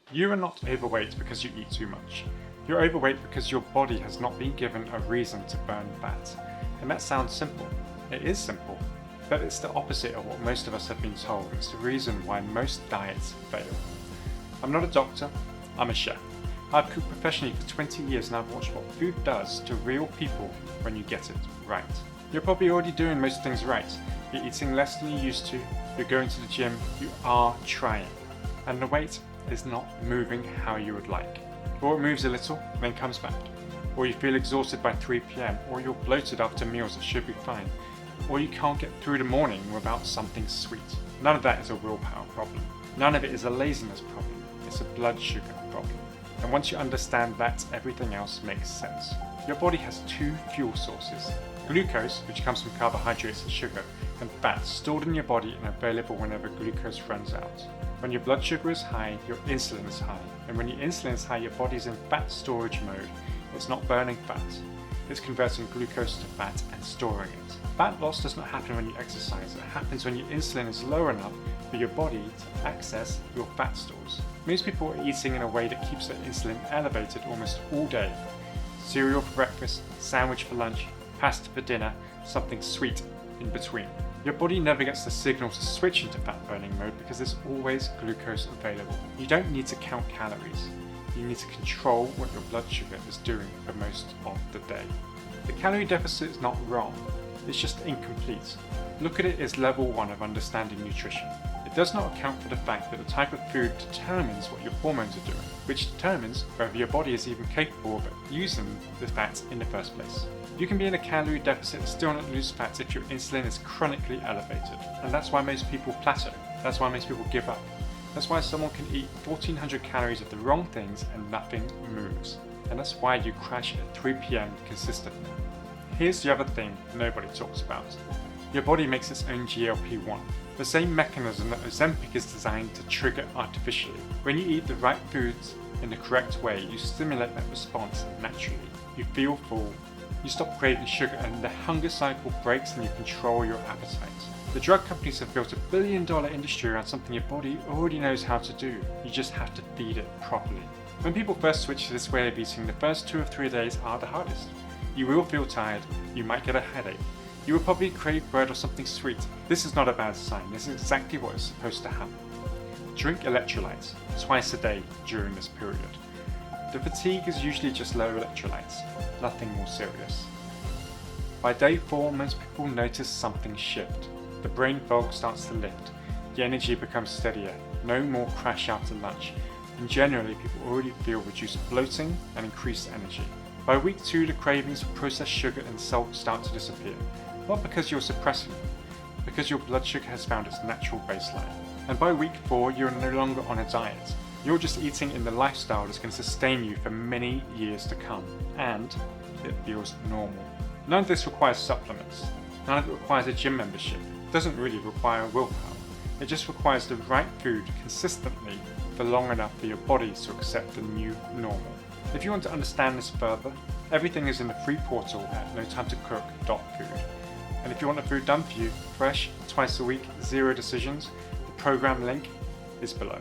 You are not overweight because you eat too much. You're overweight because your body has not been given a reason to burn fat. And that sounds simple. It is simple. But it's the opposite of what most of us have been told. It's the reason why most diets fail. I'm not a doctor, I'm a chef. I've cooked professionally for 20 years and I've watched what food does to real people when you get it right. You're probably already doing most things right. You're eating less than you used to, you're going to the gym, you are trying. And the weight is not moving how you would like. Or it moves a little, then comes back. Or you feel exhausted by 3 p.m, or you're bloated after meals that should be fine. Or you can't get through the morning without something sweet. None of that is a willpower problem. None of it is a laziness problem. It's a blood sugar problem. And once you understand that, everything else makes sense. Your body has two fuel sources. Glucose, which comes from carbohydrates and sugar, and fat stored in your body and available whenever glucose runs out. When your blood sugar is high, your insulin is high. And when your insulin is high, your body is in fat storage mode. It's not burning fat. It's converting glucose to fat and storing it. Fat loss does not happen when you exercise. It happens when your insulin is low enough for your body to access your fat stores. Most people are eating in a way that keeps their insulin elevated almost all day. Cereal for breakfast, sandwich for lunch, pasta for dinner, something sweet in between. Your body never gets the signal to switch into fat burning mode because there's always glucose available. You don't need to count calories. You need to control what your blood sugar is doing for most of the day. The calorie deficit is not wrong, it's just incomplete. Look at it as level 1 of understanding nutrition. It does not account for the fact that the type of food determines what your hormones are doing, which determines whether your body is even capable of using the fat in the first place. You can be in a calorie deficit and still not lose fat if your insulin is chronically elevated. And that's why most people plateau. That's why most people give up. That's why someone can eat 1400 calories of the wrong things and nothing moves. And that's why you crash at 3 p.m. consistently. Here's the other thing nobody talks about. Your body makes its own GLP-1, the same mechanism that Ozempic is designed to trigger artificially. When you eat the right foods in the correct way, you stimulate that response naturally. You feel full, you stop craving sugar, and the hunger cycle breaks and you control your appetite. The drug companies have built $1 billion industry around something your body already knows how to do. You just have to feed it properly. When people first switch to this way of eating, the first 2 or 3 days are the hardest. You will feel tired, you might get a headache, you will probably crave bread or something sweet. This is not a bad sign, this is exactly what is supposed to happen. Drink electrolytes twice a day during this period. The fatigue is usually just low electrolytes, nothing more serious. By day 4, most people notice something shift. The brain fog starts to lift, the energy becomes steadier, no more crash after lunch, and generally people already feel reduced bloating and increased energy. By week 2, the cravings for processed sugar and salt start to disappear, not because you're suppressing them, because your blood sugar has found its natural baseline. And by week 4, you're no longer on a diet. You're just eating in the lifestyle that's going to sustain you for many years to come, and it feels normal. None of this requires supplements. None of it requires a gym membership. It doesn't really require willpower. It just requires the right food consistently for long enough for your body to accept the new normal. If you want to understand this further, everything is in the free portal at notimetocook.food. And if you want the food done for you, fresh, twice a week, 0 decisions, the program link is below.